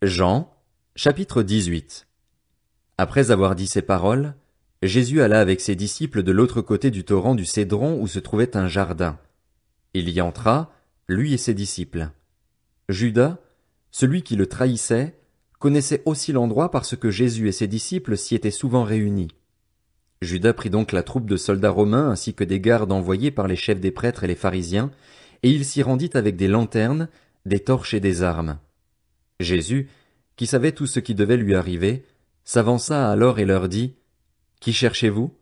Jean, chapitre 18. Après avoir dit ces paroles, Jésus alla avec ses disciples de l'autre côté du torrent du Cédron où se trouvait un jardin. Il y entra, lui et ses disciples. Judas, celui qui le trahissait, connaissait aussi l'endroit parce que Jésus et ses disciples s'y étaient souvent réunis. Judas prit donc la troupe de soldats romains ainsi que des gardes envoyés par les chefs des prêtres et les pharisiens, et il s'y rendit avec des lanternes, des torches et des armes. Jésus, qui savait tout ce qui devait lui arriver, s'avança alors et leur dit, « Qui cherchez-vous »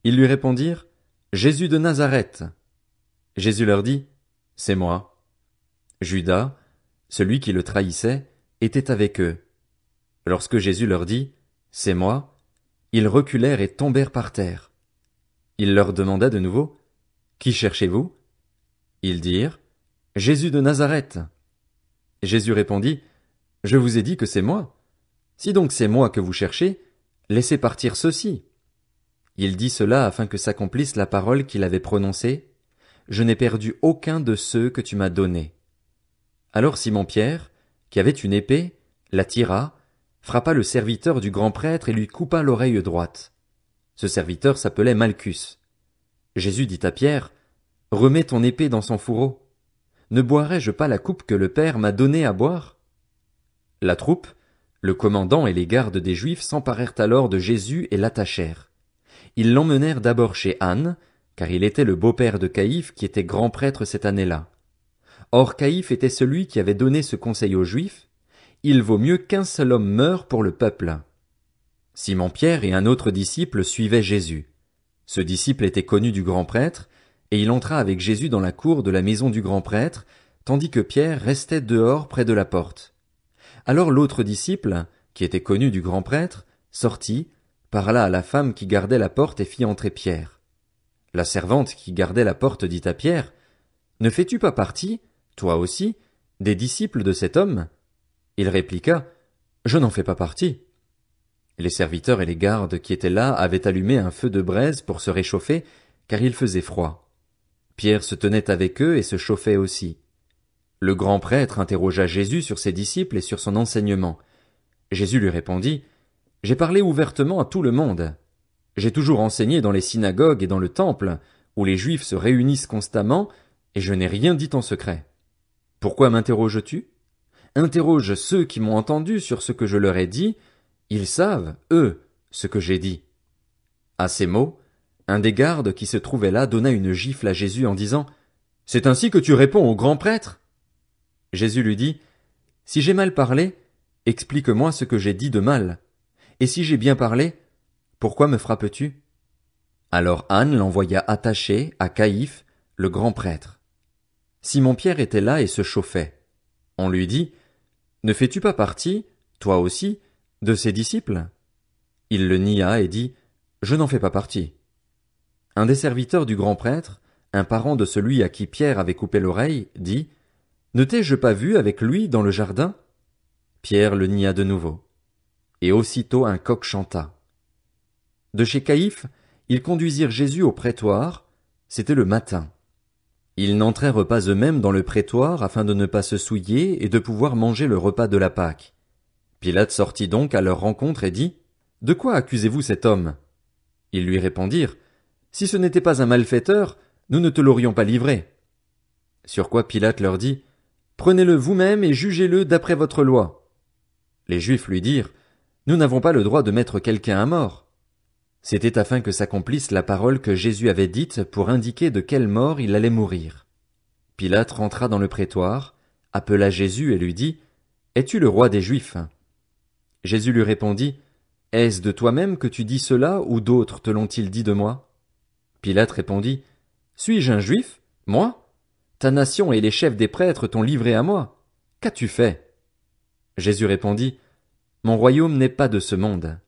Ils lui répondirent, « Jésus de Nazareth. » Jésus leur dit, « C'est moi. » Judas, celui qui le trahissait, était avec eux. Lorsque Jésus leur dit, « C'est moi », ils reculèrent et tombèrent par terre. Il leur demanda de nouveau, « Qui cherchez-vous » Ils dirent, « Jésus de Nazareth. » Jésus répondit, « Je vous ai dit que c'est moi. Si donc c'est moi que vous cherchez, laissez partir ceux-ci. » Il dit cela afin que s'accomplisse la parole qu'il avait prononcée, « Je n'ai perdu aucun de ceux que tu m'as donnés. » Alors Simon-Pierre, qui avait une épée, la tira, frappa le serviteur du grand prêtre et lui coupa l'oreille droite. Ce serviteur s'appelait Malchus. Jésus dit à Pierre, « Remets ton épée dans son fourreau. Ne boirai-je pas la coupe que le Père m'a donnée à boire ?» La troupe, le commandant et les gardes des Juifs s'emparèrent alors de Jésus et l'attachèrent. Ils l'emmenèrent d'abord chez Anne, car il était le beau-père de Caïphe qui était grand prêtre cette année-là. Or Caïphe était celui qui avait donné ce conseil aux Juifs, « Il vaut mieux qu'un seul homme meure pour le peuple. » Simon-Pierre et un autre disciple suivaient Jésus. Ce disciple était connu du grand prêtre, et il entra avec Jésus dans la cour de la maison du grand prêtre, tandis que Pierre restait dehors près de la porte. Alors l'autre disciple, qui était connu du grand prêtre, sortit, parla à la femme qui gardait la porte et fit entrer Pierre. La servante qui gardait la porte dit à Pierre, « Ne fais-tu pas partie, toi aussi, des disciples de cet homme ?» Il répliqua, « Je n'en fais pas partie. » Les serviteurs et les gardes qui étaient là avaient allumé un feu de braise pour se réchauffer, car il faisait froid. Pierre se tenait avec eux et se chauffait aussi. Le grand prêtre interrogea Jésus sur ses disciples et sur son enseignement. Jésus lui répondit, « J'ai parlé ouvertement à tout le monde. J'ai toujours enseigné dans les synagogues et dans le temple, où les Juifs se réunissent constamment, et je n'ai rien dit en secret. Pourquoi m'interroges-tu ? Interroge ceux qui m'ont entendu sur ce que je leur ai dit, ils savent, eux, ce que j'ai dit. » À ces mots, un des gardes qui se trouvait là donna une gifle à Jésus en disant, « C'est ainsi que tu réponds au grand prêtre ?» Jésus lui dit, « Si j'ai mal parlé, explique-moi ce que j'ai dit de mal. Et si j'ai bien parlé, pourquoi me frappes-tu » Alors Anne l'envoya attacher à Caïphe, le grand prêtre. Simon-Pierre était là et se chauffait. On lui dit, « Ne fais-tu pas partie, toi aussi, de ses disciples ?» Il le nia et dit, « Je n'en fais pas partie. » Un des serviteurs du grand prêtre, un parent de celui à qui Pierre avait coupé l'oreille, dit, « Ne t'ai-je pas vu avec lui dans le jardin ?» Pierre le nia de nouveau. Et aussitôt un coq chanta. De chez Caïphe, ils conduisirent Jésus au prétoire, c'était le matin. Ils n'entrèrent pas eux-mêmes dans le prétoire afin de ne pas se souiller et de pouvoir manger le repas de la Pâque. Pilate sortit donc à leur rencontre et dit, « De quoi accusez-vous cet homme ?» Ils lui répondirent, « Si ce n'était pas un malfaiteur, nous ne te l'aurions pas livré. » Sur quoi Pilate leur dit, « Prenez-le vous-même et jugez-le d'après votre loi. » Les Juifs lui dirent, « Nous n'avons pas le droit de mettre quelqu'un à mort. » C'était afin que s'accomplisse la parole que Jésus avait dite pour indiquer de quelle mort il allait mourir. Pilate rentra dans le prétoire, appela Jésus et lui dit, « Es-tu le roi des Juifs ?» Jésus lui répondit, « Est-ce de toi-même que tu dis cela ou d'autres te l'ont-ils dit de moi ?» Pilate répondit, « Suis-je un Juif, moi ? Ta nation et les chefs des prêtres t'ont livré à moi. Qu'as-tu fait ?» Jésus répondit, « Mon royaume n'est pas de ce monde.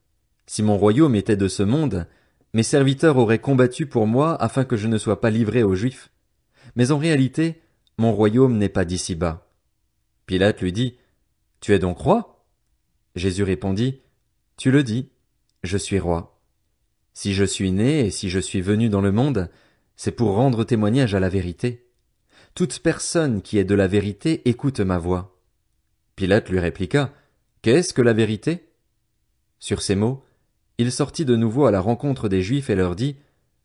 Si mon royaume était de ce monde, mes serviteurs auraient combattu pour moi afin que je ne sois pas livré aux Juifs. Mais en réalité, mon royaume n'est pas d'ici-bas. » Pilate lui dit, « Tu es donc roi ?» Jésus répondit, « Tu le dis, je suis roi. Si je suis né et si je suis venu dans le monde, c'est pour rendre témoignage à la vérité. Toute personne qui est de la vérité écoute ma voix. » Pilate lui répliqua, Qu'est-ce que la vérité? Sur ces mots, il sortit de nouveau à la rencontre des Juifs et leur dit,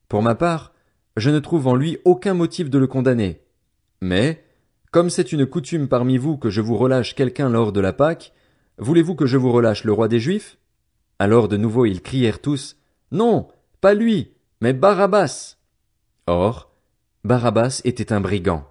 Pour ma part, je ne trouve en lui aucun motif de le condamner. Mais, comme c'est une coutume parmi vous que je vous relâche quelqu'un lors de la Pâque, voulez-vous que je vous relâche le roi des Juifs? Alors de nouveau ils crièrent tous, Non, pas lui, mais Barabbas. Or, Barabbas était un brigand.